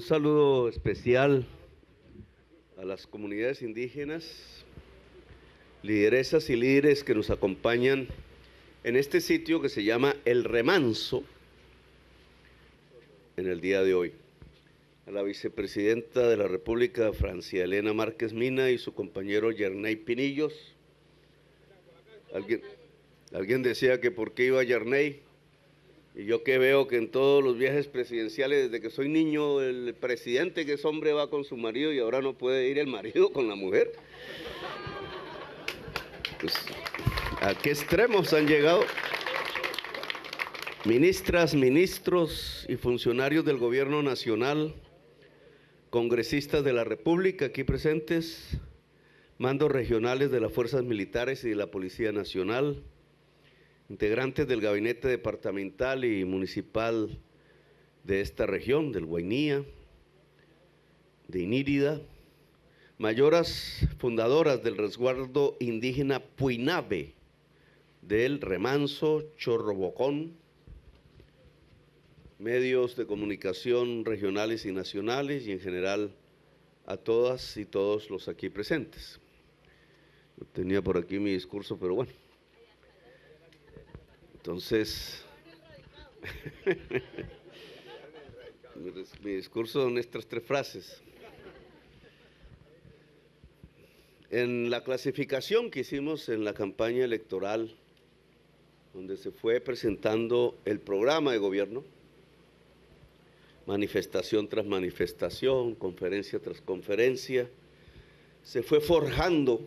Un saludo especial a las comunidades indígenas, lideresas y líderes que nos acompañan en este sitio que se llama El Remanso en el día de hoy. A la vicepresidenta de la República, Francia Elena Márquez Mina, y su compañero Yerney Pinillos. Alguien decía que por qué iba Yerney, y yo que veo que en todos los viajes presidenciales, desde que soy niño, el presidente que es hombre va con su marido y ahora no puede ir el marido con la mujer. Pues, ¿a qué extremos han llegado? Ministras, ministros y funcionarios del Gobierno Nacional, congresistas de la República aquí presentes, mandos regionales de las Fuerzas Militares y de la Policía Nacional, integrantes del gabinete departamental y municipal de esta región, del Guainía, de Inírida, mayoras fundadoras del resguardo indígena Puinabe, del Remanso, Chorrobocón, medios de comunicación regionales y nacionales y en general a todas y todos los aquí presentes. Yo tenía por aquí mi discurso, pero bueno. Entonces, mi discurso son estas tres frases. En la clasificación que hicimos en la campaña electoral, donde se fue presentando el programa de gobierno, manifestación tras manifestación, conferencia tras conferencia, se fue forjando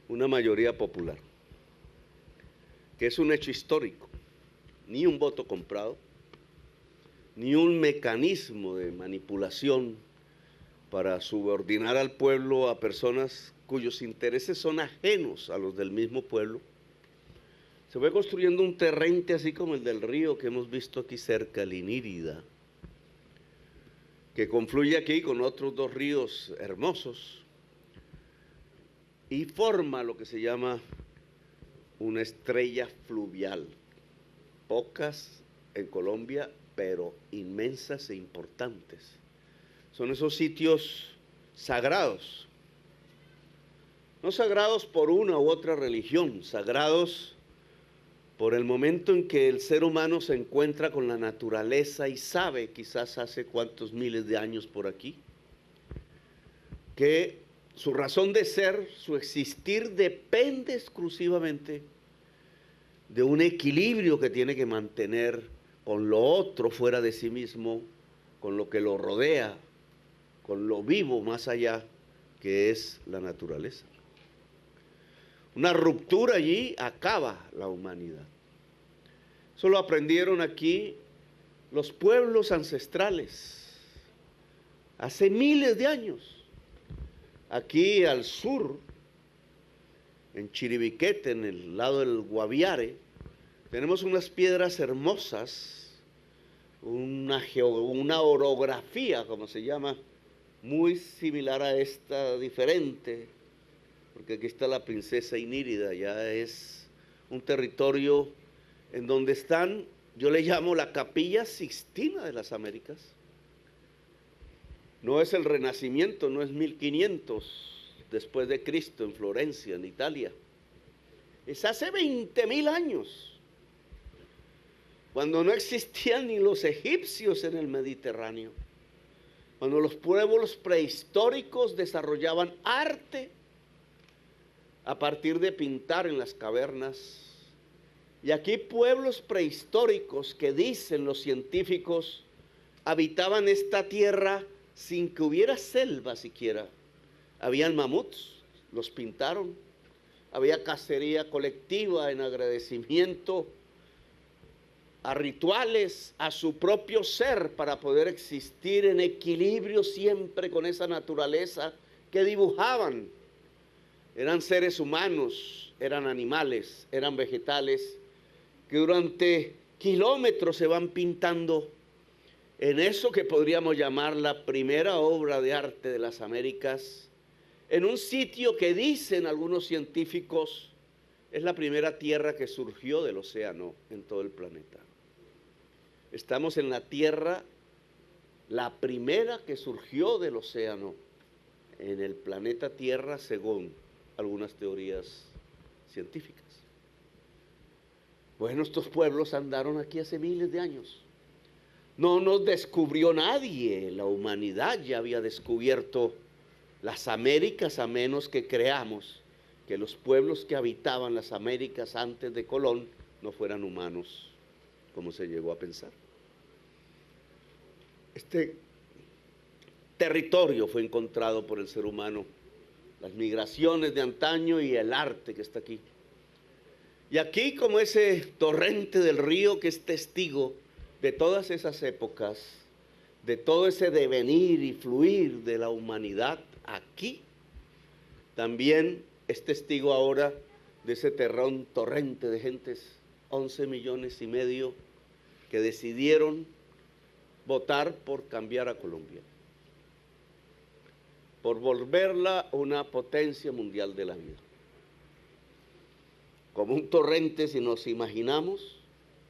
una mayoría popular, que es un hecho histórico, ni un voto comprado, ni un mecanismo de manipulación para subordinar al pueblo a personas cuyos intereses son ajenos a los del mismo pueblo. Se fue construyendo un torrente así como el del río que hemos visto aquí cerca, el Inírida, que confluye aquí con otros dos ríos hermosos y forma lo que se llama una estrella fluvial, pocas en Colombia, pero inmensas e importantes. Son esos sitios sagrados, no sagrados por una u otra religión, sagrados por el momento en que el ser humano se encuentra con la naturaleza y sabe, quizás hace cuántos miles de años por aquí, que su razón de ser, su existir, depende exclusivamente de un equilibrio que tiene que mantener con lo otro fuera de sí mismo, con lo que lo rodea, con lo vivo más allá, que es la naturaleza. Una ruptura allí acaba la humanidad. Eso lo aprendieron aquí los pueblos ancestrales, hace miles de años. Aquí al sur, en Chiribiquete, en el lado del Guaviare, tenemos unas piedras hermosas, una orografía, como se llama, muy similar a esta, diferente, porque aquí está la princesa Inírida, ya es un territorio en donde están, yo le llamo la Capilla Sixtina de las Américas. No es el Renacimiento, no es 1500 después de Cristo en Florencia, en Italia. Es hace 20.000 años, cuando no existían ni los egipcios en el Mediterráneo, cuando los pueblos prehistóricos desarrollaban arte a partir de pintar en las cavernas. Y aquí pueblos prehistóricos que dicen los científicos habitaban esta tierra sin que hubiera selva siquiera. Habían mamuts, los pintaron. Había cacería colectiva en agradecimiento a rituales, a su propio ser para poder existir en equilibrio siempre con esa naturaleza que dibujaban. Eran seres humanos, eran animales, eran vegetales, que durante kilómetros se van pintando en eso que podríamos llamar la primera obra de arte de las Américas, en un sitio que dicen algunos científicos es la primera tierra que surgió del océano en todo el planeta. Estamos en la tierra la primera que surgió del océano en el planeta Tierra según algunas teorías científicas. Bueno, estos pueblos andaron aquí hace miles de años. No nos descubrió nadie, la humanidad ya había descubierto las Américas, a menos que creamos que los pueblos que habitaban las Américas antes de Colón no fueran humanos, como se llegó a pensar. Este territorio fue encontrado por el ser humano, las migraciones de antaño y el arte que está aquí. Y aquí, como ese torrente del río que es testigo de todas esas épocas, de todo ese devenir y fluir de la humanidad, aquí también es testigo ahora de ese torrente de gentes, 11,5 millones que decidieron votar por cambiar a Colombia, por volverla una potencia mundial de la vida. Como un torrente, si nos imaginamos,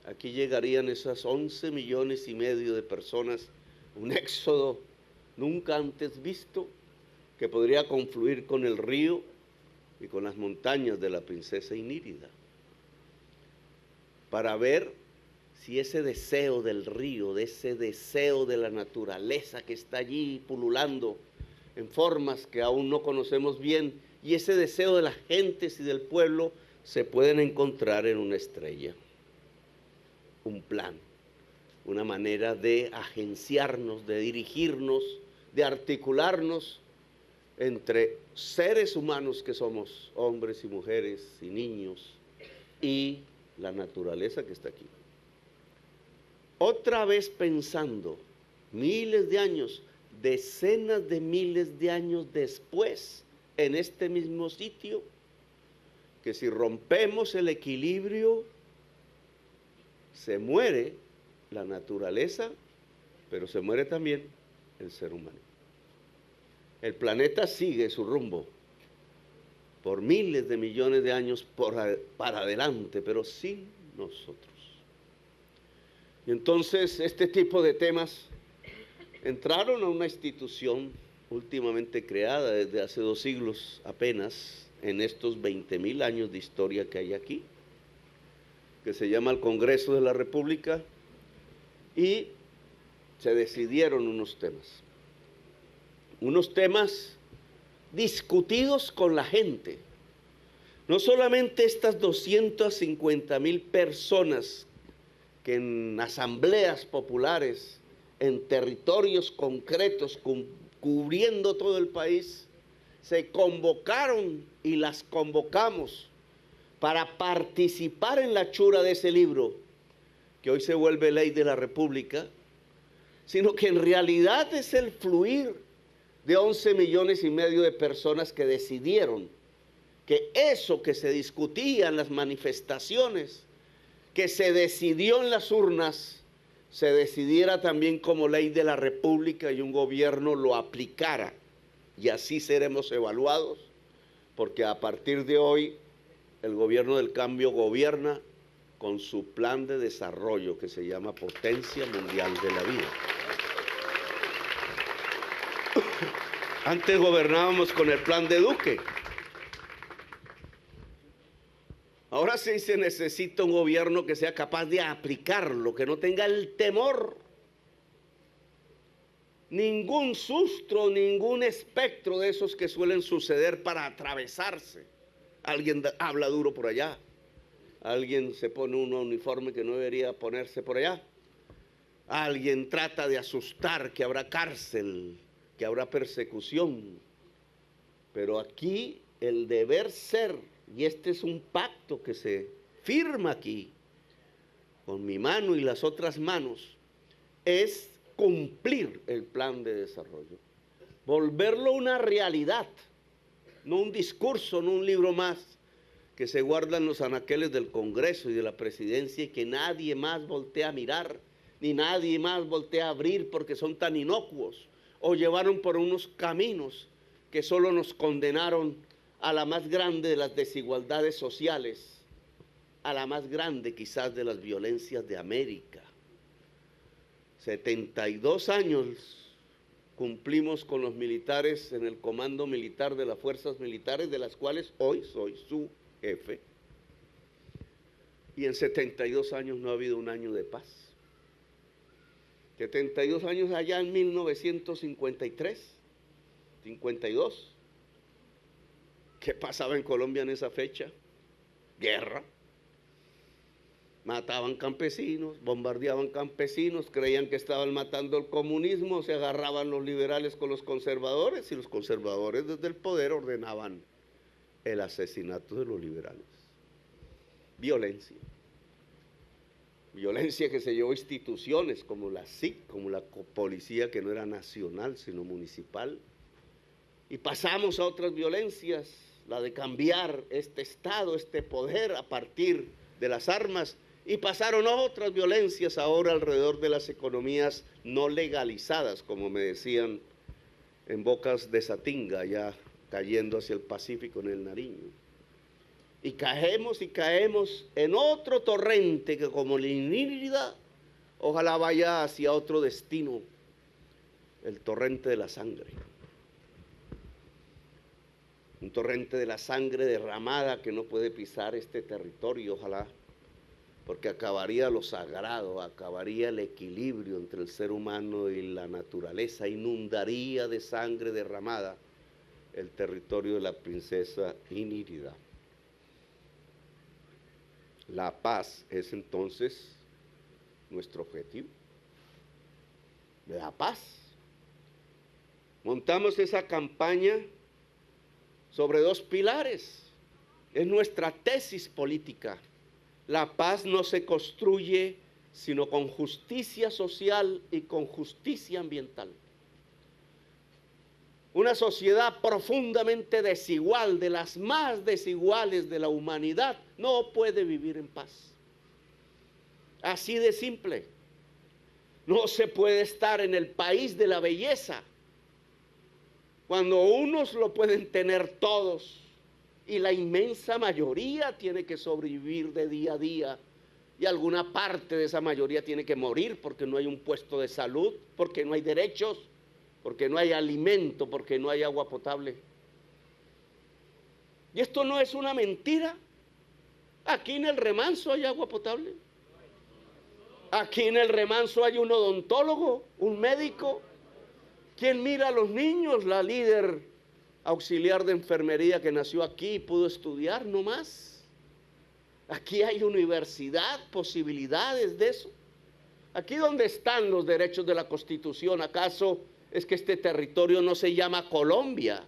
aquí llegarían esas 11,5 millones de personas, un éxodo nunca antes visto, que podría confluir con el río y con las montañas de la princesa Inírida, para ver si ese deseo del río, de ese deseo de la naturaleza que está allí pululando en formas que aún no conocemos bien, y ese deseo de las gentes y del pueblo se pueden encontrar en una estrella, un plan, una manera de agenciarnos, de dirigirnos, de articularnos entre seres humanos que somos, hombres y mujeres y niños, y la naturaleza que está aquí. Otra vez pensando, miles de años, decenas de miles de años después, en este mismo sitio, que si rompemos el equilibrio, se muere la naturaleza, pero se muere también el ser humano. El planeta sigue su rumbo por miles de millones de años para adelante, pero sin nosotros. Y entonces este tipo de temas entraron a una institución últimamente creada desde hace 2 siglos apenas, en estos 20,000 años de historia que hay aquí, que se llama el Congreso de la República, y se decidieron unos temas discutidos con la gente. No solamente estas 250,000 personas que en asambleas populares, en territorios concretos, cubriendo todo el país, se convocaron y las convocamos para participar en la hechura de ese libro, que hoy se vuelve ley de la República, sino que en realidad es el fluir de 11,5 millones de personas que decidieron que eso que se discutía en las manifestaciones, que se decidió en las urnas, se decidiera también como ley de la República y un gobierno lo aplicara. Y así seremos evaluados, porque a partir de hoy el gobierno del cambio gobierna con su plan de desarrollo que se llama Potencia Mundial de la Vida. Antes gobernábamos con el plan de Duque. Ahora sí se necesita un gobierno que sea capaz de aplicarlo, que no tenga el temor, ningún susto, ningún espectro de esos que suelen suceder para atravesarse. Alguien habla duro por allá, alguien se pone un uniforme que no debería ponerse por allá, alguien trata de asustar que habrá cárcel, que habrá persecución. Pero aquí el deber ser, y este es un pacto que se firma aquí, con mi mano y las otras manos, es cumplir el plan de desarrollo, volverlo una realidad, no un discurso, no un libro más que se guarda en los anaqueles del Congreso y de la Presidencia y que nadie más voltea a mirar, ni nadie más voltea a abrir porque son tan inocuos o llevaron por unos caminos que solo nos condenaron a la más grande de las desigualdades sociales, a la más grande quizás de las violencias de América. 72 años cumplimos con los militares en el comando militar de las fuerzas militares, de las cuales hoy soy su jefe. Y en 72 años no ha habido un año de paz. 72 años allá en 1953, 52. ¿Qué pasaba en Colombia en esa fecha? Guerra. Mataban campesinos, bombardeaban campesinos, creían que estaban matando el comunismo, se agarraban los liberales con los conservadores y los conservadores desde el poder ordenaban el asesinato de los liberales. Violencia. Violencia que se llevó a instituciones como la SIC, como la policía que no era nacional sino municipal. Y pasamos a otras violencias, la de cambiar este Estado, este poder a partir de las armas. Y pasaron otras violencias ahora alrededor de las economías no legalizadas, como me decían en Bocas de Satinga, ya cayendo hacia el Pacífico en el Nariño. Y caemos en otro torrente que como Línida, ojalá vaya hacia otro destino, el torrente de la sangre. Un torrente de la sangre derramada que no puede pisar este territorio, ojalá, porque acabaría lo sagrado, acabaría el equilibrio entre el ser humano y la naturaleza, inundaría de sangre derramada el territorio de la princesa Inírida. La paz es entonces nuestro objetivo. La paz. Montamos esa campaña sobre dos pilares. Es nuestra tesis política. La paz no se construye sino con justicia social y con justicia ambiental. Una sociedad profundamente desigual, de las más desiguales de la humanidad, no puede vivir en paz. Así de simple. No se puede estar en el país de la belleza cuando unos lo pueden tener todos y la inmensa mayoría tiene que sobrevivir de día a día y alguna parte de esa mayoría tiene que morir porque no hay un puesto de salud, porque no hay derechos, porque no hay alimento, porque no hay agua potable. Y esto no es una mentira. Aquí en el Remanso hay agua potable. Aquí en el Remanso hay un odontólogo, un médico. ¿Quién mira a los niños? La líder auxiliar de enfermería que nació aquí y pudo estudiar, no más. Aquí hay universidad, posibilidades de eso. Aquí donde están los derechos de la Constitución, ¿acaso es que este territorio no se llama Colombia?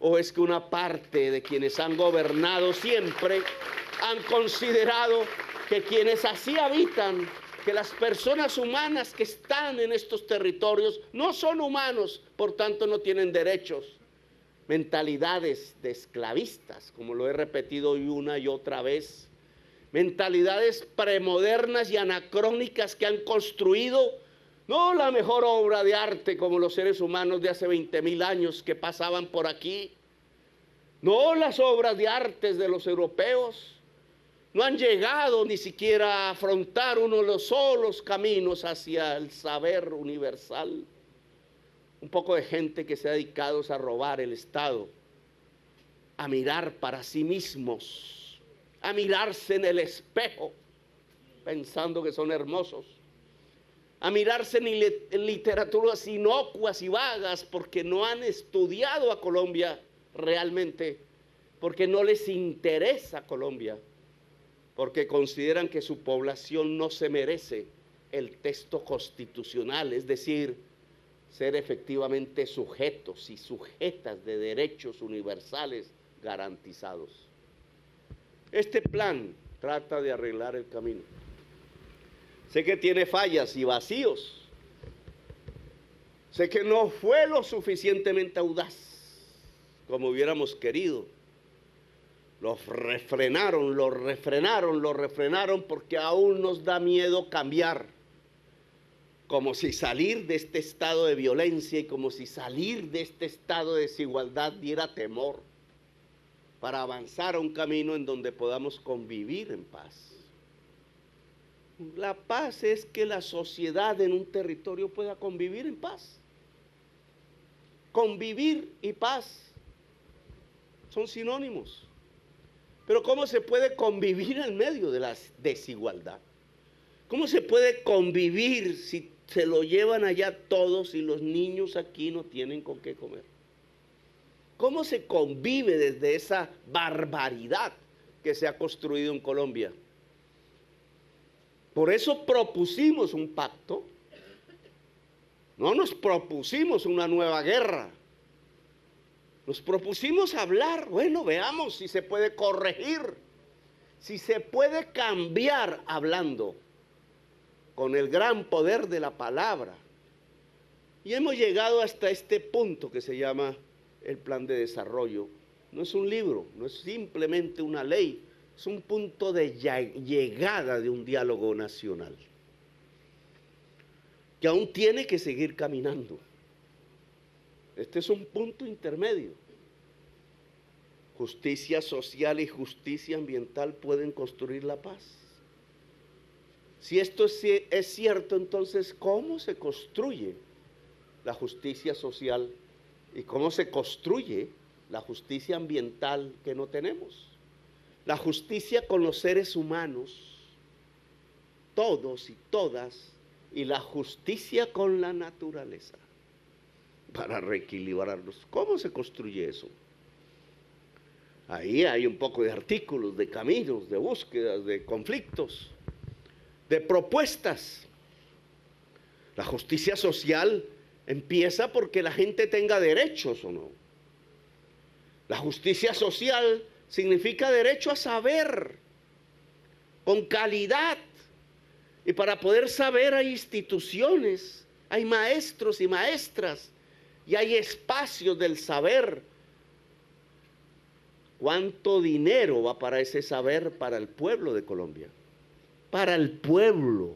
¿O es que una parte de quienes han gobernado siempre han considerado que quienes así habitan, que las personas humanas que están en estos territorios no son humanos, por tanto no tienen derechos? Mentalidades de esclavistas, como lo he repetido hoy una y otra vez, mentalidades premodernas y anacrónicas que han construido no la mejor obra de arte como los seres humanos de hace 20.000 años que pasaban por aquí, no las obras de arte de los europeos, no han llegado ni siquiera a afrontar uno de los solos caminos hacia el saber universal. Un poco de gente que se ha dedicado a robar el Estado, a mirar para sí mismos, a mirarse en el espejo, pensando que son hermosos, a mirarse en literaturas inocuas y vagas, porque no han estudiado a Colombia realmente, porque no les interesa Colombia, porque consideran que su población no se merece el texto constitucional, es decir, ser efectivamente sujetos y sujetas de derechos universales garantizados. Este plan trata de arreglar el camino. Sé que tiene fallas y vacíos. Sé que no fue lo suficientemente audaz como hubiéramos querido. Los refrenaron porque aún nos da miedo cambiar. Como si salir de este estado de violencia y como si salir de este estado de desigualdad diera temor para avanzar a un camino en donde podamos convivir en paz. La paz es que la sociedad en un territorio pueda convivir en paz. Convivir y paz son sinónimos. Pero ¿cómo se puede convivir en medio de la desigualdad? ¿Cómo se puede convivir si se lo llevan allá todos y los niños aquí no tienen con qué comer? ¿Cómo se convive desde esa barbaridad que se ha construido en Colombia? Por eso propusimos un pacto. No nos propusimos una nueva guerra. Nos propusimos hablar. Bueno, veamos si se puede corregir, si se puede cambiar hablando con el gran poder de la palabra. Y hemos llegado hasta este punto que se llama el plan de desarrollo. No es un libro, no es simplemente una ley, es un punto de llegada de un diálogo nacional que aún tiene que seguir caminando. Este es un punto intermedio. Justicia social y justicia ambiental pueden construir la paz. Si esto es cierto, entonces, ¿cómo se construye la justicia social y cómo se construye la justicia ambiental que no tenemos? La justicia con los seres humanos, todos y todas, y la justicia con la naturaleza, para reequilibrarnos. ¿Cómo se construye eso? Ahí hay un poco de artículos, de caminos, de búsquedas, de conflictos, de propuestas. La justicia social empieza porque la gente tenga derechos o no. La justicia social significa derecho a saber, con calidad. Y para poder saber hay instituciones, hay maestros y maestras, y hay espacios del saber. ¿Cuánto dinero va para ese saber para el pueblo de Colombia? Para el pueblo.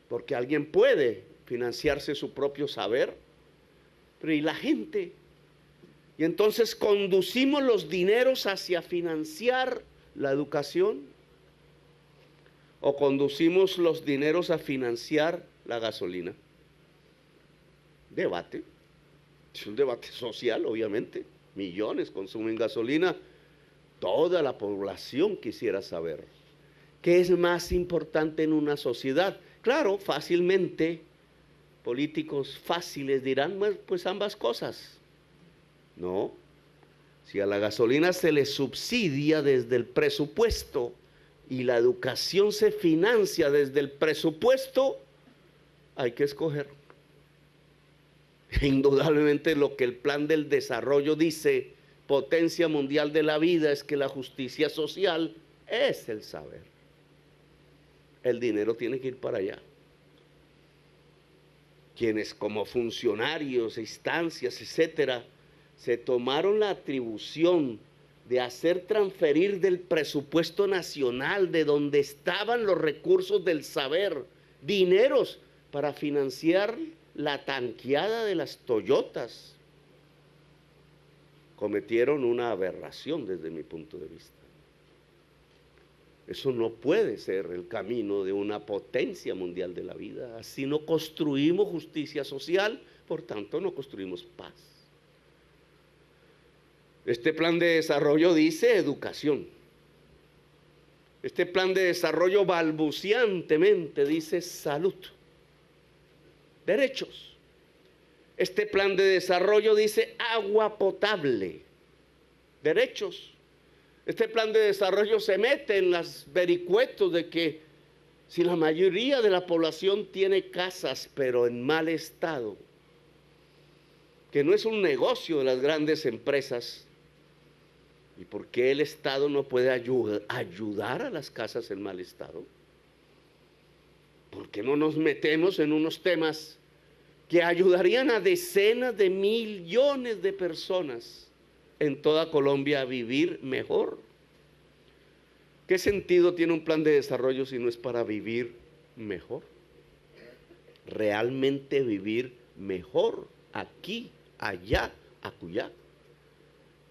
Porque alguien puede financiarse su propio saber, pero ¿y la gente? Y entonces conducimos los dineros hacia financiar la educación, o conducimos los dineros a financiar la gasolina. Debate. Es un debate social, obviamente. Millones consumen gasolina. Toda la población quisiera saber qué es más importante en una sociedad. Claro, fácilmente, políticos fáciles dirán, pues ambas cosas. No. Si a la gasolina se le subsidia desde el presupuesto y la educación se financia desde el presupuesto, hay que escoger. Indudablemente lo que el plan del desarrollo dice, potencia mundial de la vida, es que la justicia social es el saber. El dinero tiene que ir para allá. Quienes como funcionarios, instancias, etcétera, se tomaron la atribución de hacer transferir del presupuesto nacional, de donde estaban los recursos del saber, dineros para financiar la tanqueada de las Toyotas, cometieron una aberración desde mi punto de vista. Eso no puede ser el camino de una potencia mundial de la vida. Así no construimos justicia social, por tanto no construimos paz. Este plan de desarrollo dice educación. Este plan de desarrollo balbuciantemente dice salud, derechos. Este plan de desarrollo dice agua potable, derechos. Este plan de desarrollo se mete en los vericuetos de que si la mayoría de la población tiene casas pero en mal estado, que no es un negocio de las grandes empresas, ¿y por qué el Estado no puede ayudar a las casas en mal estado? ¿Por qué no nos metemos en unos temas que ayudarían a decenas de millones de personas en toda Colombia a vivir mejor? ¿Qué sentido tiene un plan de desarrollo si no es para vivir mejor? Realmente vivir mejor, aquí, allá, acullá,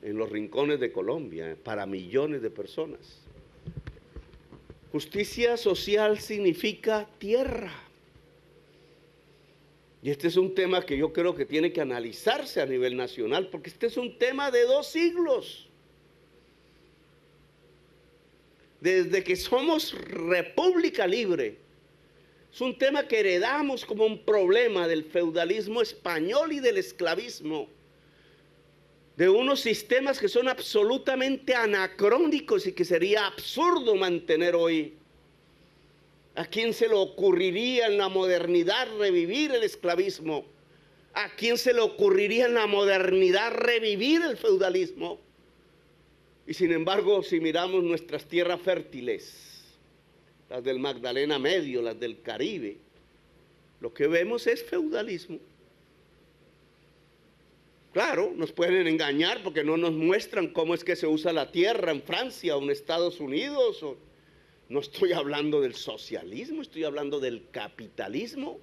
en los rincones de Colombia, para millones de personas. Justicia social significa tierra. Y este es un tema que yo creo que tiene que analizarse a nivel nacional, porque este es un tema de 2 siglos. Desde que somos república libre, es un tema que heredamos como un problema del feudalismo español y del esclavismo, de unos sistemas que son absolutamente anacrónicos y que sería absurdo mantener hoy. ¿A quién se le ocurriría en la modernidad revivir el esclavismo? ¿A quién se le ocurriría en la modernidad revivir el feudalismo? Y sin embargo, si miramos nuestras tierras fértiles, las del Magdalena Medio, las del Caribe, lo que vemos es feudalismo. Claro, nos pueden engañar porque no nos muestran cómo es que se usa la tierra en Francia o en Estados Unidos. No estoy hablando del socialismo, estoy hablando del capitalismo.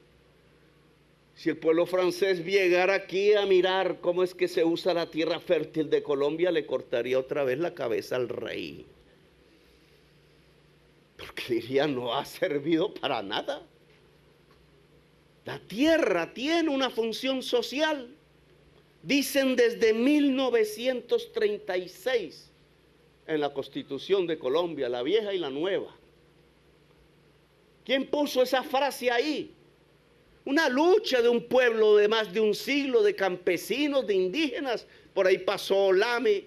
Si el pueblo francés llegara aquí a mirar cómo es que se usa la tierra fértil de Colombia, le cortaría otra vez la cabeza al rey. Porque diría, no ha servido para nada. La tierra tiene una función social. Dicen desde 1936 en la Constitución de Colombia, la vieja y la nueva. ¿Quién puso esa frase ahí? Una lucha de un pueblo de más de un siglo, de campesinos, de indígenas. Por ahí pasó Lame,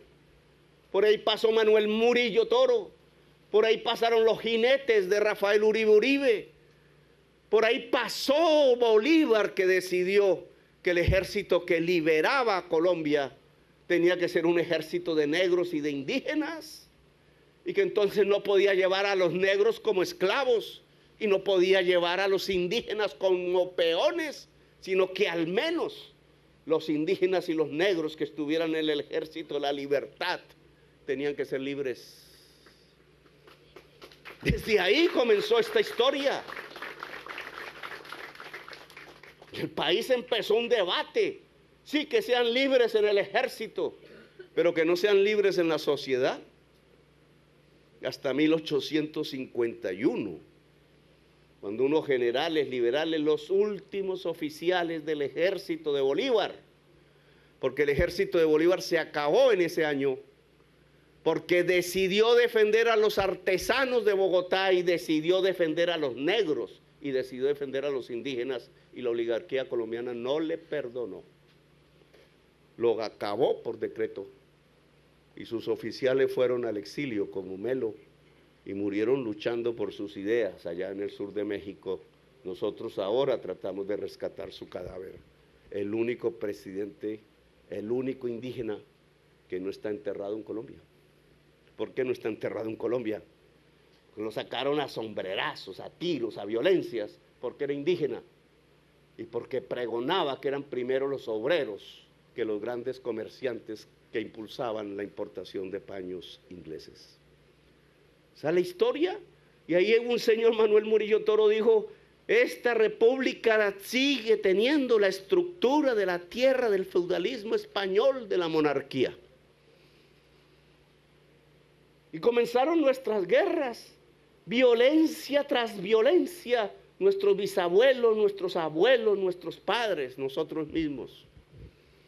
por ahí pasó Manuel Murillo Toro, por ahí pasaron los jinetes de Rafael Uribe Uribe, por ahí pasó Bolívar, que decidió que el ejército que liberaba a Colombia tenía que ser un ejército de negros y de indígenas, y que entonces no podía llevar a los negros como esclavos y no podía llevar a los indígenas como peones, sino que al menos los indígenas y los negros que estuvieran en el ejército de la libertad tenían que ser libres. Desde ahí comenzó esta historia. El país empezó un debate. Sí, que sean libres en el ejército, pero que no sean libres en la sociedad. Hasta 1851, cuando unos generales liberales, los últimos oficiales del ejército de Bolívar, porque el ejército de Bolívar se acabó en ese año, porque decidió defender a los artesanos de Bogotá y decidió defender a los negros y decidió defender a los indígenas, y la oligarquía colombiana no le perdonó. Lo acabó por decreto y sus oficiales fueron al exilio como Melo y murieron luchando por sus ideas allá en el sur de México. Nosotros ahora tratamos de rescatar su cadáver. El único presidente, el único indígena que no está enterrado en Colombia. ¿Por qué no está enterrado en Colombia? Porque lo sacaron a sombrerazos, a tiros, a violencias, porque era indígena y porque pregonaba que eran primero los obreros que los grandes comerciantes que impulsaban la importación de paños ingleses. ¿Sabe la historia? Y ahí un señor Manuel Murillo Toro dijo, esta república sigue teniendo la estructura de la tierra del feudalismo español, de la monarquía. Y comenzaron nuestras guerras, violencia tras violencia, nuestros bisabuelos, nuestros abuelos, nuestros padres, nosotros mismos.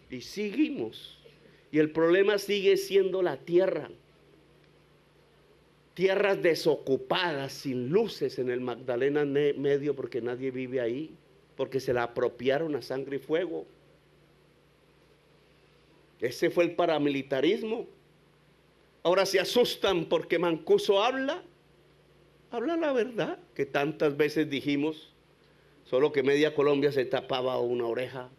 Y seguimos. Y el problema sigue siendo la tierra. Tierras desocupadas, sin luces en el Magdalena Medio, porque nadie vive ahí, porque se la apropiaron a sangre y fuego. Ese fue el paramilitarismo. Ahora se asustan porque Mancuso habla la verdad, que tantas veces dijimos, solo que media Colombia se tapaba una oreja,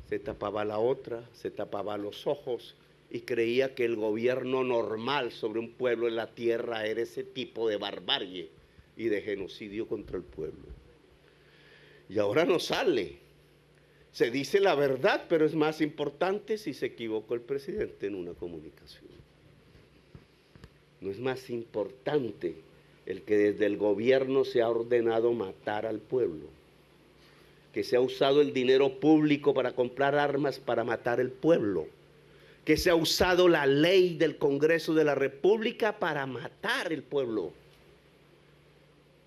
se tapaba la otra, se tapaba los ojos y creía que el gobierno normal sobre un pueblo en la tierra era ese tipo de barbarie y de genocidio contra el pueblo. Y ahora no sale. Se dice la verdad, pero es más importante si se equivocó el presidente en una comunicación. No es más importante el que desde el gobierno se ha ordenado matar al pueblo, que se ha usado el dinero público para comprar armas para matar al pueblo, que se ha usado la ley del Congreso de la República para matar al pueblo.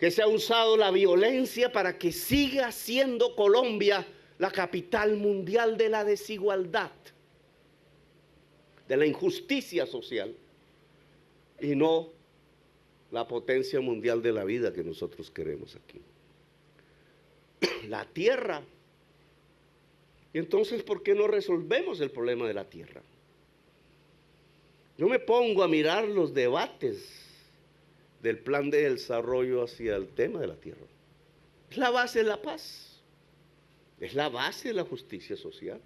que se ha usado la violencia para que siga siendo Colombia la capital mundial de la desigualdad, de la injusticia social, y no la potencia mundial de la vida que nosotros queremos aquí. La tierra. Y entonces, ¿por qué no resolvemos el problema de la tierra? Yo me pongo a mirar los debates del plan de desarrollo hacia el tema de la tierra. Es la base de la paz. Es la base de la justicia social.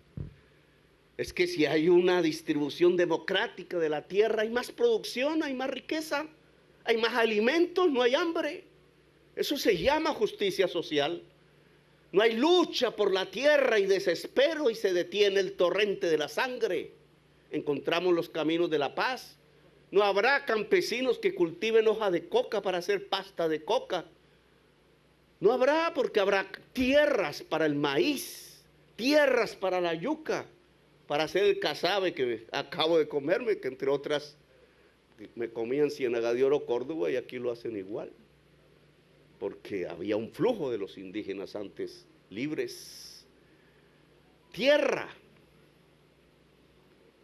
Es que si hay una distribución democrática de la tierra, hay más producción, hay más riqueza, hay más alimentos, no hay hambre. Eso se llama justicia social. No hay lucha por la tierra y desespero y se detiene el torrente de la sangre. Encontramos los caminos de la paz. No habrá campesinos que cultiven hoja de coca para hacer pasta de coca. No habrá, porque habrá tierras para el maíz, tierras para la yuca, para hacer el casabe que acabo de comerme, que entre otras me comí en Ciénaga de Oro, Córdoba, y aquí lo hacen igual, porque había un flujo de los indígenas antes libres. Tierra.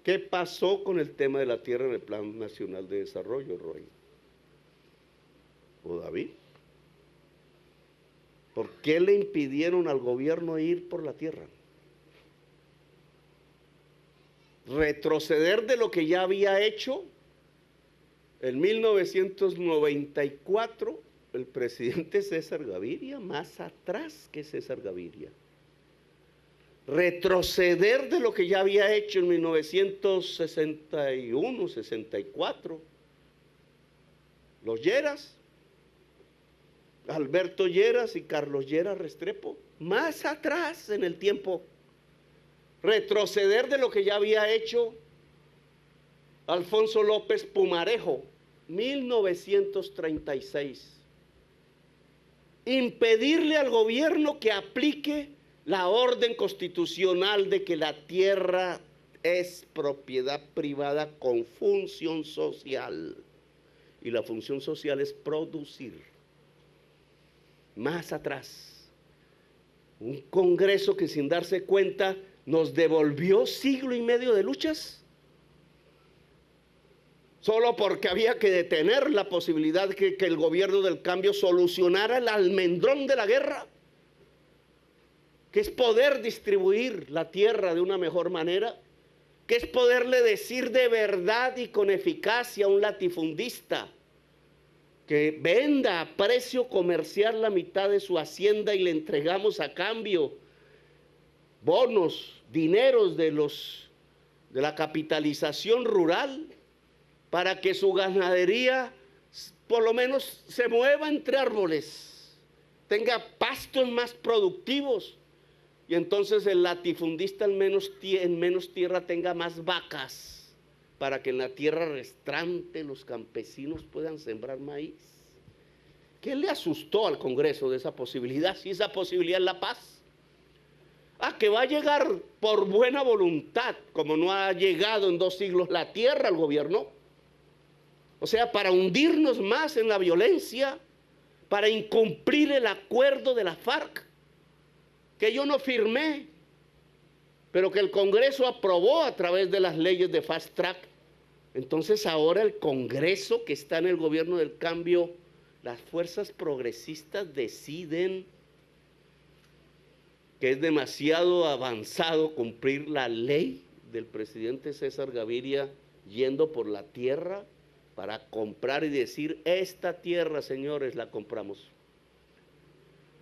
¿Qué pasó con el tema de la tierra en el Plan Nacional de Desarrollo, Roy? ¿O David? ¿Por qué le impidieron al gobierno ir por la tierra? Retroceder de lo que ya había hecho. En 1994, el presidente César Gaviria, más atrás que César Gaviria. Retroceder de lo que ya había hecho en 1961, 64. Los Lleras, Alberto Lleras y Carlos Lleras Restrepo, más atrás en el tiempo. Retroceder de lo que ya había hecho Alfonso López Pumarejo, 1936. Impedirle al gobierno que aplique la orden constitucional de que la tierra es propiedad privada con función social. Y la función social es producir. Más atrás, un Congreso que sin darse cuenta nos devolvió siglo y medio de luchas, solo porque había que detener la posibilidad que el gobierno del cambio solucionara el almendrón de la guerra, que es poder distribuir la tierra de una mejor manera, que es poderle decir de verdad y con eficacia a un latifundista que venda a precio comercial la mitad de su hacienda y le entregamos a cambio bonos, dineros de la capitalización rural para que su ganadería por lo menos se mueva entre árboles, tenga pastos más productivos. Y entonces el latifundista en menos tierra tenga más vacas para que en la tierra restante los campesinos puedan sembrar maíz. ¿Qué le asustó al Congreso de esa posibilidad? Si esa posibilidad es la paz. Que va a llegar por buena voluntad, como no ha llegado en 2 siglos la tierra al gobierno. O sea, para hundirnos más en la violencia, para incumplir el acuerdo de la FARC, que yo no firmé, pero que el Congreso aprobó a través de las leyes de Fast Track. Entonces ahora el Congreso que está en el gobierno del cambio, las fuerzas progresistas deciden que es demasiado avanzado cumplir la ley del presidente César Gaviria yendo por la tierra para comprar y decir, esta tierra, señores, la compramos.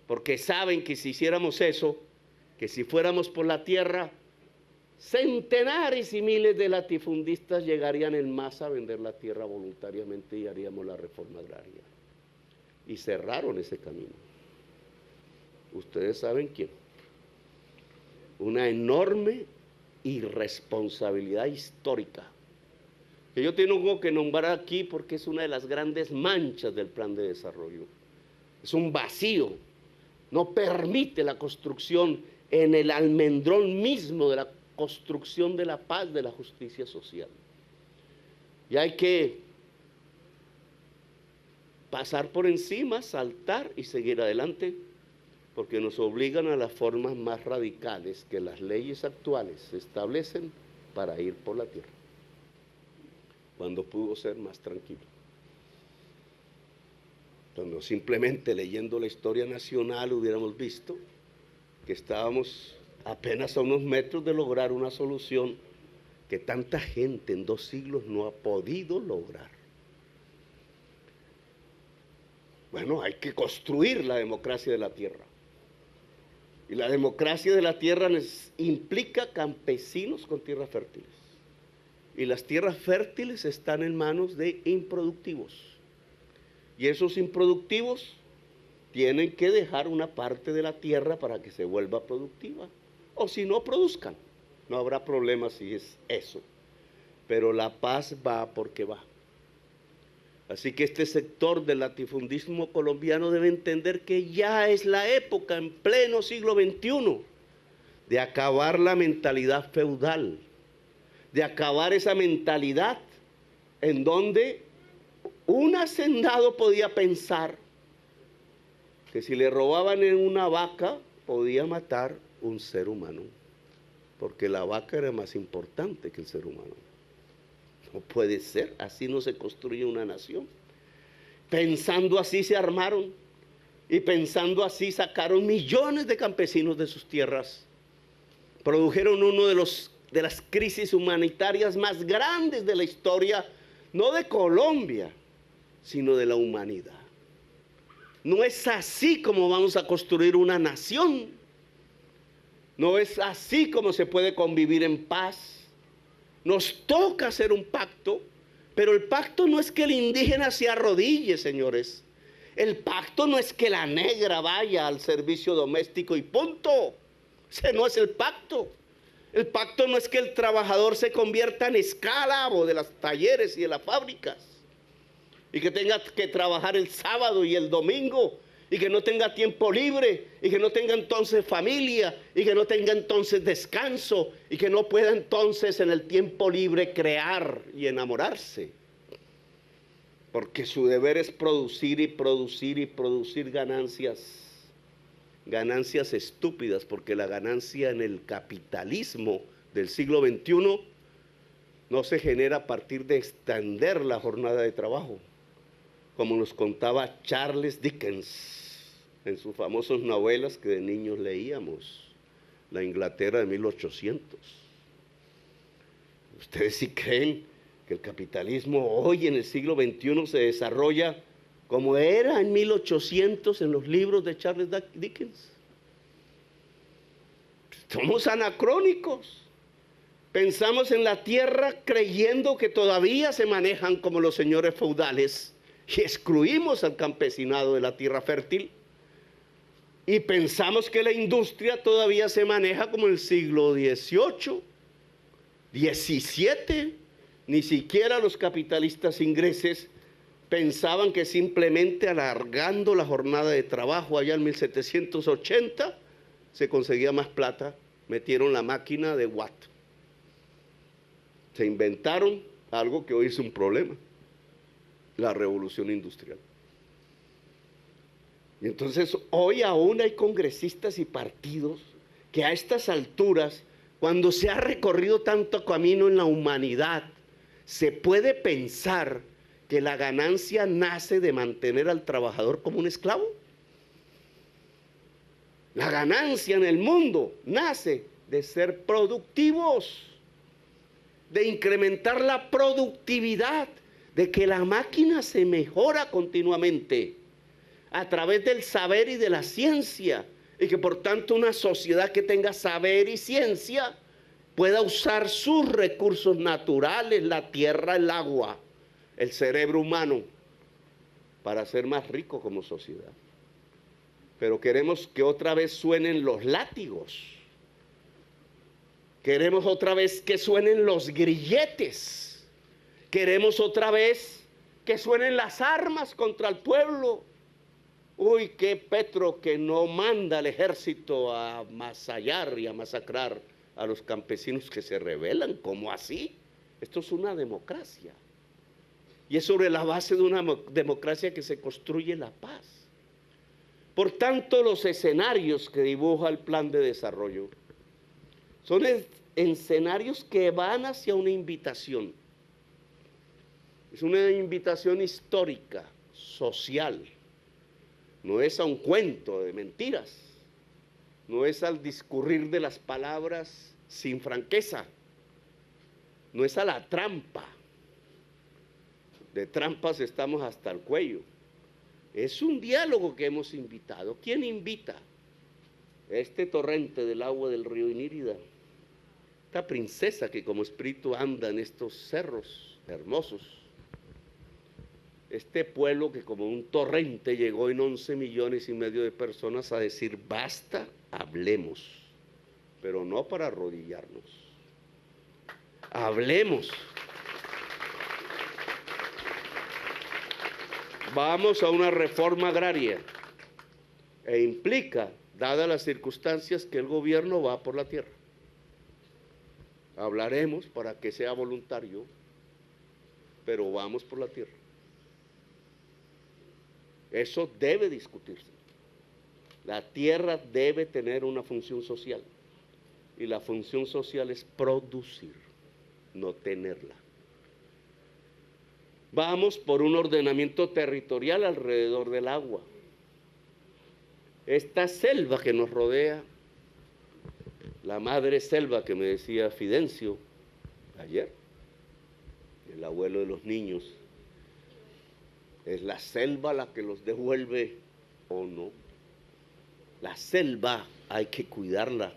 Porque saben que si hiciéramos eso, que si fuéramos por la tierra, centenares y miles de latifundistas llegarían en masa a vender la tierra voluntariamente y haríamos la reforma agraria. Y cerraron ese camino. Ustedes saben quién. Una enorme irresponsabilidad histórica, que yo tengo que nombrar aquí porque es una de las grandes manchas del plan de desarrollo. Es un vacío, no permite la construcción en el almendrón mismo de la construcción de la paz, de la justicia social. Y hay que pasar por encima, saltar y seguir adelante, porque nos obligan a las formas más radicales que las leyes actuales establecen para ir por la tierra, cuando pudo ser más tranquilo. Cuando simplemente leyendo la historia nacional hubiéramos visto que estábamos apenas a unos metros de lograr una solución que tanta gente en 2 siglos no ha podido lograr. Bueno, hay que construir la democracia de la tierra. Y la democracia de la tierra implica campesinos con tierras fértiles. Y las tierras fértiles están en manos de improductivos. Y esos improductivos tienen que dejar una parte de la tierra para que se vuelva productiva. O si no, produzcan. No habrá problema si es eso. Pero la paz va porque va. Así que este sector del latifundismo colombiano debe entender que ya es la época, en pleno siglo XXI, de acabar la mentalidad feudal, de acabar esa mentalidad en donde un hacendado podía pensar que si le robaban en una vaca, podía matar un ser humano, porque la vaca era más importante que el ser humano. No puede ser, así no se construye una nación. Pensando así se armaron y pensando así sacaron millones de campesinos de sus tierras. Produjeron uno de las crisis humanitarias más grandes de la historia, no de Colombia, sino de la humanidad. No es así como vamos a construir una nación. No es así como se puede convivir en paz. Nos toca hacer un pacto, pero el pacto no es que el indígena se arrodille, señores. El pacto no es que la negra vaya al servicio doméstico y punto. Ese no es el pacto. El pacto no es que el trabajador se convierta en esclavo de los talleres y de las fábricas y que tenga que trabajar el sábado y el domingo y que no tenga tiempo libre y que no tenga entonces familia y que no tenga entonces descanso y que no pueda entonces en el tiempo libre crear y enamorarse. Porque su deber es producir y producir y producir ganancias. Ganancias estúpidas, porque la ganancia en el capitalismo del siglo XXI no se genera a partir de extender la jornada de trabajo, como nos contaba Charles Dickens en sus famosas novelas que de niños leíamos, la Inglaterra de 1800. ¿Ustedes sí creen que el capitalismo hoy en el siglo XXI se desarrolla como era en 1800 en los libros de Charles Dickens? Somos anacrónicos. Pensamos en la tierra creyendo que todavía se manejan como los señores feudales y excluimos al campesinado de la tierra fértil. Y pensamos que la industria todavía se maneja como en el siglo XVIII, XVII. Ni siquiera los capitalistas ingleses pensaban que simplemente alargando la jornada de trabajo allá en 1780 se conseguía más plata. Metieron la máquina de Watt. Se inventaron algo que hoy es un problema, la revolución industrial. Y entonces hoy aún hay congresistas y partidos que a estas alturas, cuando se ha recorrido tanto camino en la humanidad, se puede pensar que la ganancia nace de mantener al trabajador como un esclavo. La ganancia en el mundo nace de ser productivos, de incrementar la productividad, de que la máquina se mejora continuamente a través del saber y de la ciencia, y que por tanto una sociedad que tenga saber y ciencia pueda usar sus recursos naturales, la tierra, el agua, el cerebro humano, para ser más rico como sociedad. Pero queremos que otra vez suenen los látigos. Queremos otra vez que suenen los grilletes. Queremos otra vez que suenen las armas contra el pueblo. Uy, qué Petro que no manda al ejército a amasallar y a masacrar a los campesinos que se rebelan. ¿Cómo así? Esto es una democracia. Y es sobre la base de una democracia que se construye la paz. Por tanto, los escenarios que dibuja el plan de desarrollo son escenarios que van hacia una invitación. Es una invitación histórica, social. No es a un cuento de mentiras. No es al discurrir de las palabras sin franqueza. No es a la trampa. De trampas estamos hasta el cuello. Es un diálogo que hemos invitado. ¿Quién invita? Este torrente del agua del río Inírida. Esta princesa que como espíritu anda en estos cerros hermosos. Este pueblo que como un torrente llegó en 11,5 millones de personas a decir basta, hablemos, pero no para arrodillarnos. Hablemos. Vamos a una reforma agraria e implica, dadas las circunstancias, que el gobierno va por la tierra. Hablaremos para que sea voluntario, pero vamos por la tierra. Eso debe discutirse. La tierra debe tener una función social y la función social es producir, no tenerla. Vamos por un ordenamiento territorial alrededor del agua. Esta selva que nos rodea, la madre selva que me decía Fidencio ayer, el abuelo de los niños, es la selva la que los devuelve o no. La selva hay que cuidarla.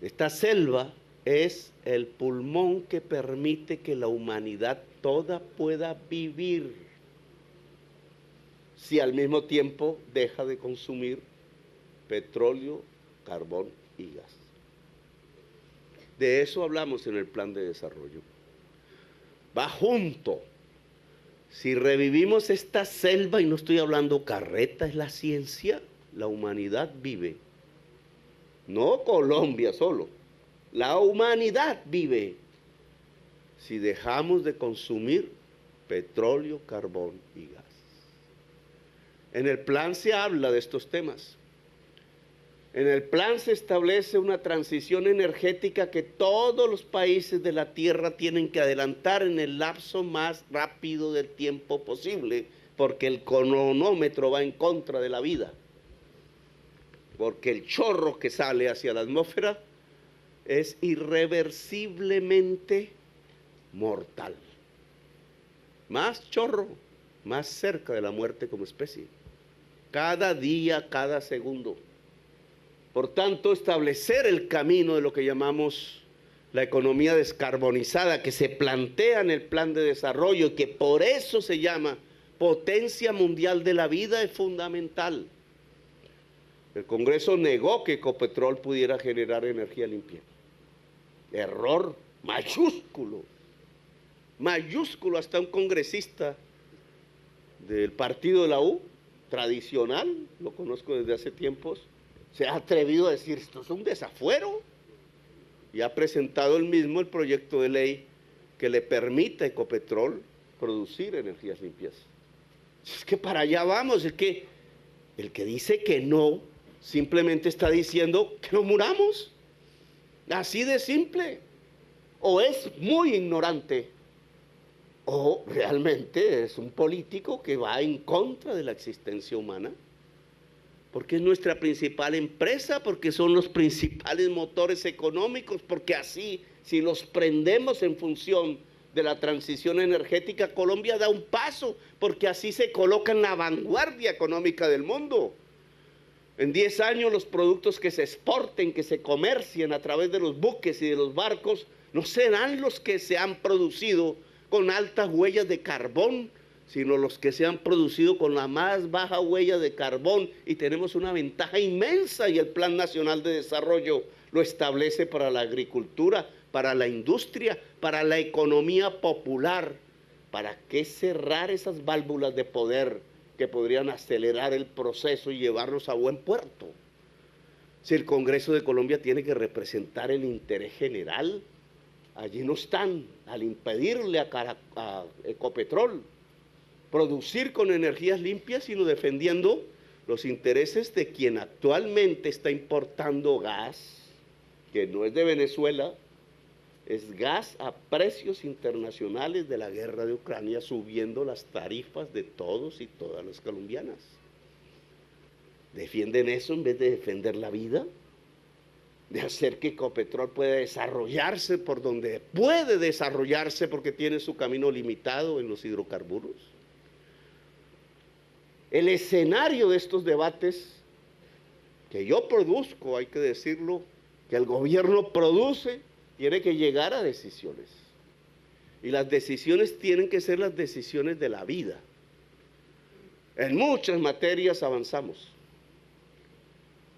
Esta selva es el pulmón que permite que la humanidad toda pueda vivir si al mismo tiempo deja de consumir petróleo, carbón y gas. De eso hablamos en el plan de desarrollo. Va junto. Si revivimos esta selva, y no estoy hablando carreta, es la ciencia, la humanidad vive. No Colombia solo, la humanidad vive si dejamos de consumir petróleo, carbón y gas. En el plan se habla de estos temas. En el plan se establece una transición energética que todos los países de la Tierra tienen que adelantar en el lapso más rápido del tiempo posible, porque el cronómetro va en contra de la vida. Porque el chorro que sale hacia la atmósfera es irreversiblemente mortal. Más chorro, más cerca de la muerte como especie. Cada día, cada segundo. Por tanto, establecer el camino de lo que llamamos la economía descarbonizada, que se plantea en el plan de desarrollo y que por eso se llama potencia mundial de la vida, es fundamental. El Congreso negó que Ecopetrol pudiera generar energía limpia. Error mayúsculo. Mayúsculo. Hasta un congresista del partido de la U, tradicional, lo conozco desde hace tiempos, se ha atrevido a decir esto es un desafuero y ha presentado él mismo el proyecto de ley que le permite a Ecopetrol producir energías limpias. Es que para allá vamos, es que el que dice que no simplemente está diciendo que nos muramos, así de simple. O es muy ignorante o realmente es un político que va en contra de la existencia humana, porque es nuestra principal empresa, porque son los principales motores económicos, porque así, si los prendemos en función de la transición energética, Colombia da un paso, porque así se coloca en la vanguardia económica del mundo. En 10 años los productos que se exporten, que se comercien a través de los buques y de los barcos, no serán los que se han producido con altas huellas de carbón, sino los que se han producido con la más baja huella de carbón, y tenemos una ventaja inmensa, y el Plan Nacional de Desarrollo lo establece para la agricultura, para la industria, para la economía popular. ¿Para qué cerrar esas válvulas de poder que podrían acelerar el proceso y llevarnos a buen puerto? Si el Congreso de Colombia tiene que representar el interés general, allí no están, al impedirle a Ecopetrol producir con energías limpias, sino defendiendo los intereses de quien actualmente está importando gas, que no es de Venezuela, es gas a precios internacionales de la guerra de Ucrania, subiendo las tarifas de todos y todas las colombianas. ¿Defienden eso en vez de defender la vida? ¿De hacer que Ecopetrol pueda desarrollarse por donde puede desarrollarse porque tiene su camino limitado en los hidrocarburos? El escenario de estos debates que yo produzco, hay que decirlo, que el gobierno produce, tiene que llegar a decisiones. Y las decisiones tienen que ser las decisiones de la vida. En muchas materias avanzamos.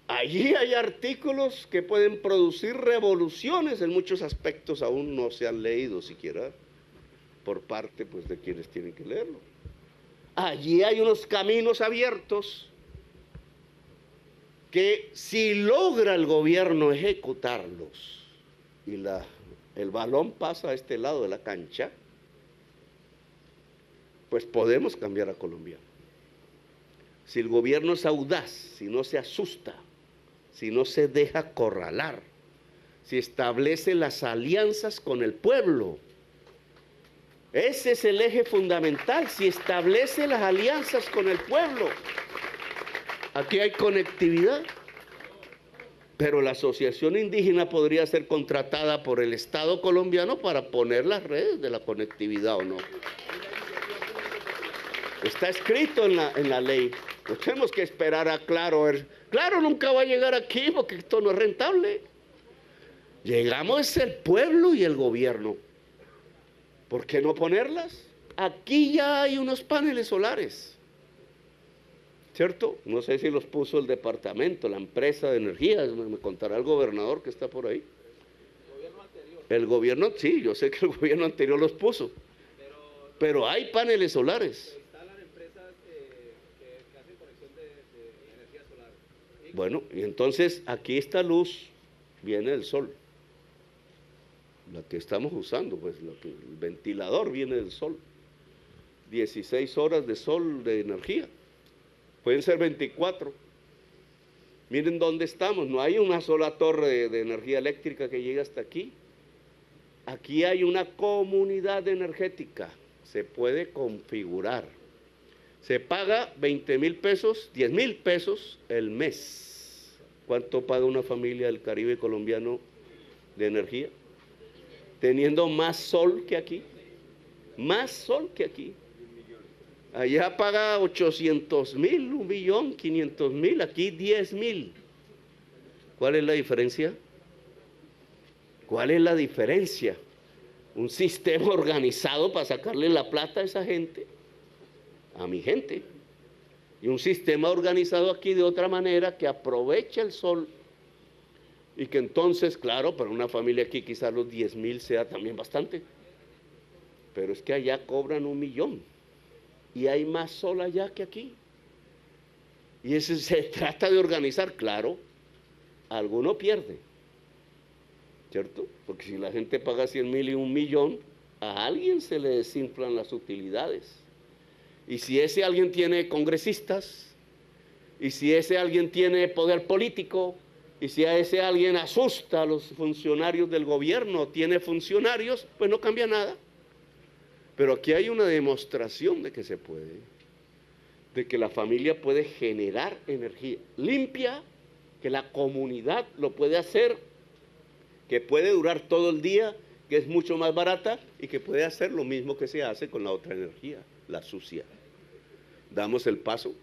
Allí hay artículos que pueden producir revoluciones, en muchos aspectos aún no se han leído siquiera por parte pues, de quienes tienen que leerlo. Allí hay unos caminos abiertos que si logra el gobierno ejecutarlos y el balón pasa a este lado de la cancha, pues podemos cambiar a Colombia. Si el gobierno es audaz, si no se asusta, si no se deja acorralar, si establece las alianzas con el pueblo. Ese es el eje fundamental, si establece las alianzas con el pueblo. Aquí hay conectividad, pero la asociación indígena podría ser contratada por el Estado colombiano para poner las redes de la conectividad, ¿o no? Está escrito en la ley. No tenemos que esperar a Claro. Claro nunca va a llegar aquí porque esto no es rentable. Llegamos es el pueblo y el gobierno. ¿Por qué no ponerlas? Aquí ya hay unos paneles solares, ¿cierto? No sé si los puso el departamento, la empresa de energía, me contará el gobernador que está por ahí. ¿El gobierno anterior? El gobierno, sí, yo sé que el gobierno anterior los puso, pero hay paneles solares. Instalan empresas que hacen conexión de energía solar. ¿Sí? Bueno, y entonces aquí esta luz viene del sol. La que estamos usando, pues el ventilador viene del sol. 16 horas de sol de energía. Pueden ser 24. Miren dónde estamos. No hay una sola torre de energía eléctrica que llegue hasta aquí. Aquí hay una comunidad energética. Se puede configurar. Se paga 20,000 pesos, 10,000 pesos el mes. ¿Cuánto paga una familia del Caribe colombiano de energía? Teniendo más sol que aquí, más sol que aquí. Allá paga 800,000, 1,500,000, aquí 10,000. ¿Cuál es la diferencia? ¿Cuál es la diferencia? Un sistema organizado para sacarle la plata a esa gente, a mi gente, y un sistema organizado aquí de otra manera que aprovecha el sol. Y que entonces, claro, para una familia aquí quizás los 10,000 sea también bastante. Pero es que allá cobran 1,000,000. Y hay más sol allá que aquí. Y eso se trata de organizar, claro. Alguno pierde, ¿cierto? Porque si la gente paga 100,000 y 1,000,000, a alguien se le desinflan las utilidades. Y si ese alguien tiene congresistas, y si ese alguien tiene poder político, y si a ese alguien asusta a los funcionarios del gobierno, tiene funcionarios, pues no cambia nada. Pero aquí hay una demostración de que se puede, de que la familia puede generar energía limpia, que la comunidad lo puede hacer, que puede durar todo el día, que es mucho más barata y que puede hacer lo mismo que se hace con la otra energía, la sucia. Damos el paso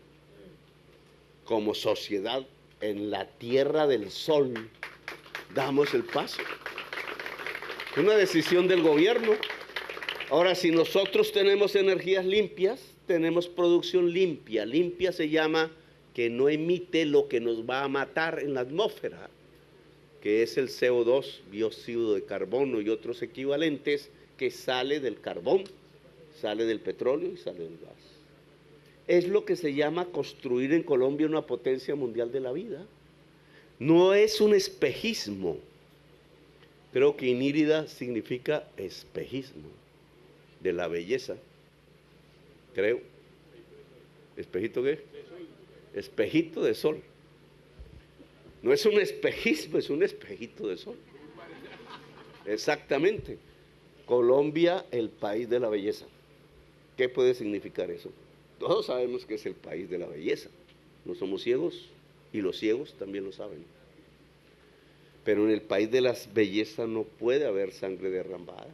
como sociedad. En la tierra del sol damos el paso. Es una decisión del gobierno. Ahora, si nosotros tenemos energías limpias, tenemos producción limpia. Limpia se llama que no emite lo que nos va a matar en la atmósfera, que es el CO2, dióxido de carbono y otros equivalentes, que sale del carbón, sale del petróleo y sale del gas. Es lo que se llama construir en Colombia una potencia mundial de la vida. No es un espejismo, Creo que Inírida significa espejismo de la belleza. Creo. ¿Espejito qué? Espejito de sol. No es un espejismo, es un espejito de sol. Exactamente. Colombia, el país de la belleza. ¿Qué puede significar eso? Todos sabemos que es el país de la belleza. No somos ciegos y los ciegos también lo saben. Pero en el país de las bellezas no puede haber sangre derramada,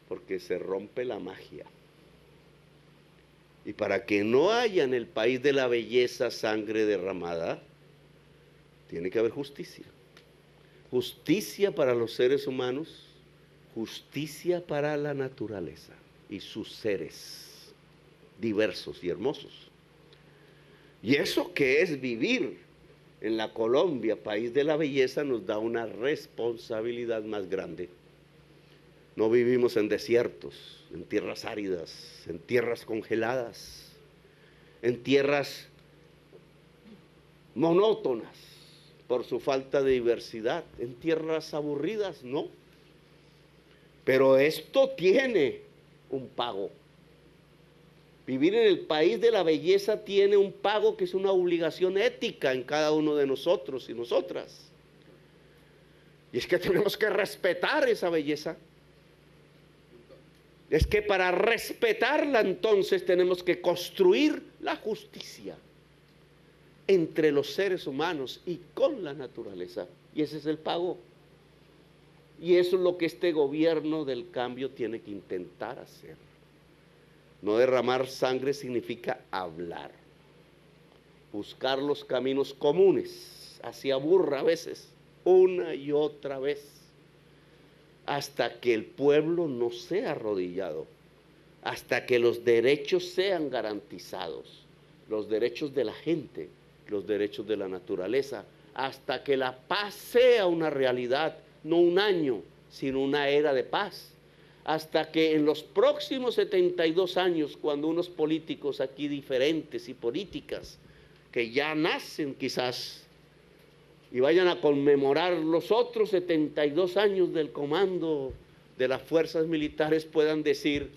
porque se rompe la magia. Y para que no haya en el país de la belleza sangre derramada, tiene que haber justicia. Justicia para los seres humanos, justicia para la naturaleza y sus seres diversos y hermosos. Y eso que es vivir en la Colombia, país de la belleza, nos da una responsabilidad más grande. No vivimos en desiertos, en tierras áridas, en tierras congeladas, en tierras monótonas por su falta de diversidad, en tierras aburridas, no. Pero esto tiene un pago. Vivir en el país de la belleza tiene un pago que es una obligación ética en cada uno de nosotros y nosotras. Y es que tenemos que respetar esa belleza. Es que para respetarla entonces tenemos que construir la justicia entre los seres humanos y con la naturaleza. Y ese es el pago. Y eso es lo que este gobierno del cambio tiene que intentar hacer. No derramar sangre significa hablar, buscar los caminos comunes, así aburra a veces, una y otra vez, hasta que el pueblo no sea arrodillado, hasta que los derechos sean garantizados, los derechos de la gente, los derechos de la naturaleza, hasta que la paz sea una realidad, no un año, sino una era de paz. Hasta que en los próximos 72 años, cuando unos políticos aquí diferentes y políticas, que ya nacen quizás, y vayan a conmemorar los otros 72 años del comando de las fuerzas militares, puedan decir,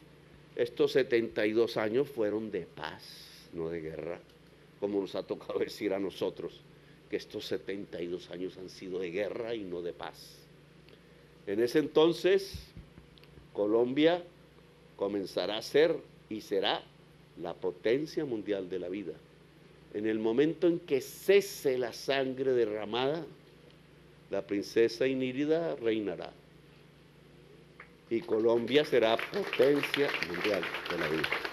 estos 72 años fueron de paz, no de guerra, como nos ha tocado decir a nosotros, que estos 72 años han sido de guerra y no de paz. En ese entonces, Colombia comenzará a ser y será la potencia mundial de la vida. En el momento en que cese la sangre derramada, la princesa Inírida reinará. Y Colombia será potencia mundial de la vida.